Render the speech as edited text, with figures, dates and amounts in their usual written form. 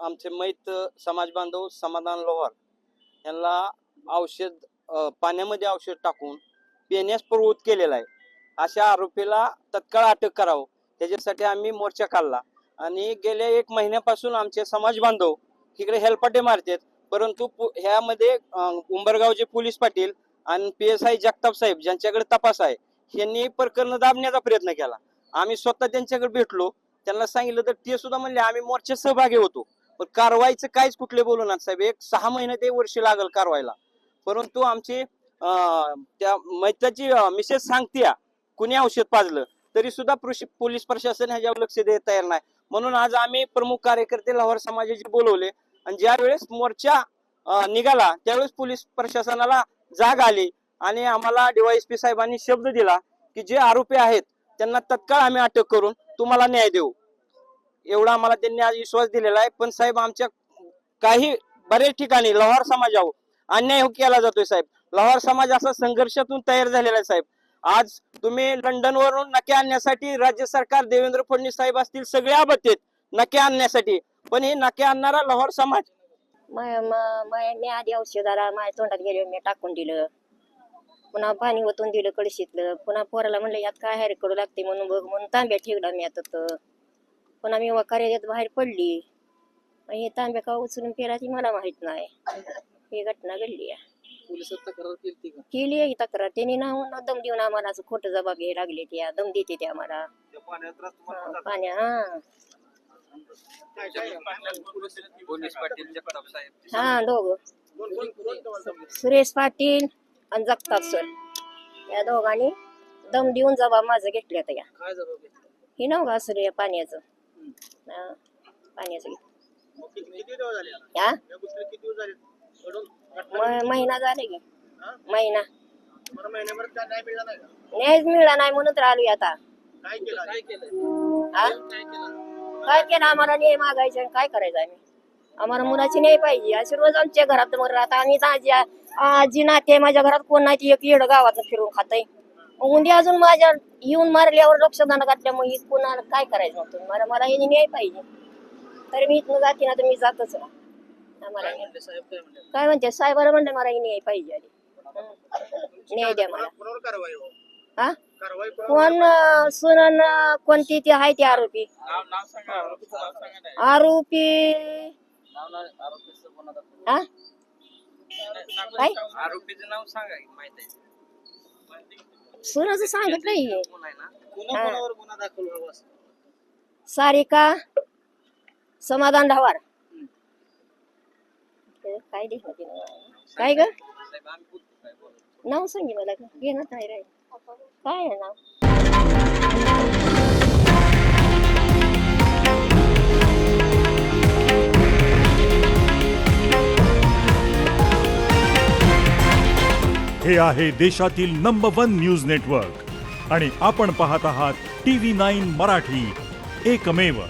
आमचे मैत समाज बांधव समाधान लोहार यांना औषध पाण्यामध्ये औषध टाकून पिण्यास प्रवृत्त केलेला आहे. अशा आरोपीला तत्काळ अटक करावं त्याच्यासाठी आम्ही मोर्चा काढला आणि गेल्या 1 महिन्यापासून आमचे समाज बांधव इकडे हेलपाटे मारतात. परंतु ह्यामध्ये उंबरगावचे पोलीस पाटील आणि PSI जगताप साहेब ज्यांच्याकडे तपास आहे यांनी प्रकरण दाबण्याचा प्रयत्न केला. आम्ही स्वतः त्यांच्याकडे भेटलो, त्यांना सांगितलं तर ते सुद्धा म्हणले आम्ही मोर्चात सहभागी होतो, पण कारवाईचं काहीच कुठले बोलून साहेब. 6 महिने ते वर्ष लागल कारवाईला. परंतु आमची त्या मैताची मिसेस सांगते कुणी औषध पाजलं तरी सुद्धा पोलीस प्रशासन ह्याच्यावर लक्ष देत तयार नाही. म्हणून आज आम्ही प्रमुख कार्यकर्ते लोहार समाजाचे बोलवले आणि ज्या वेळेस मोर्चा निघाला त्यावेळेस पोलीस प्रशासनाला जाग आली आणि आम्हाला DYSP साहेबांनी शब्द दिला की जे आरोपी आहेत त्यांना तत्काळ आम्ही अटक करून तुम्हाला न्याय देऊ, एवढा आम्हाला त्यांनी आज विश्वास दिलेला आहे. पण साहेब आमच्या काही बरेच ठिकाणी लोहार समाजावर अन्याय केला जातोय साहेब. लोहार समाज असा संघर्षातून तयार झालेला आहे साहेब. आज तुम्ही लंडन वरून नके आणण्यासाठी राज्य सरकार देवेंद्र फडणवीस साहेब असतील सगळे आबत आहेत नके आणण्यासाठी, पण हे नके आणणारा लोहार समाज मी आधी औषधाला माझ्या तोंडात गेले मी टाकून दिलं, पुन्हा पाणी ओतून दिलं कळशीतलं, पुन्हा पोराला म्हणलं यात काय हॅर कडू लागते म्हणून बघ म्हणून तांब्या ठेवला मी आता. पुन्हा मी कार्यालयात बाहेर पडली, हे तांब्या का उचलून पेला ती मला माहित नाही. ही घटना घडली आहे. केली आहे तक्रार त्यांनी ना दम देऊन आम्हाला असं खोटं जबाब घ्यायला लागले. त्या दम देते ते आम्हाला पाण्या. हा दोघं सुरेश पाटील आणि जगताप सर या दोघांनी दम देऊन जबाब माझं घेतल्या. त्या हे नाव का सर पाण्याचं महिना झाले की महिना न्यायच मिळाला नाही म्हणून तर आलोय आता. काय केलं आम्हाला न्याय मागायचं काय करायचं आम्ही. आम्हाला मुलाची न्याय पाहिजे. अशी रोज आमच्या घरात मर राहता आणि आजी नाते माझ्या घरात कोण नाही, एक येड गावात फिरून खातय. उद्या अजून माझ्या येऊन मारल्यावर रक्षदान घातल्यामुळे कोणाला काय करायचं नव्हतं. मला हे न्याय पाहिजे. तर मी इथनं जाते ना तर मी जातच ना. आम्हाला काय म्हणते साहेबाला म्हणते मला न्याय पाहिजे. न्याय द्या मला. हा कोण सुनन कोणती ती आहे ती आरोपी हा काय सुनाचं सांगितलं सारिका समाधान ढावार. काय काय ग नाव सांगे मला घेणार नाही रे. काय आहे नाव. हे आहे देशातील नंबर 1 न्यूज नेटवर्क आणि आपण पाहत आहात TV9 मराठी, एकमेव.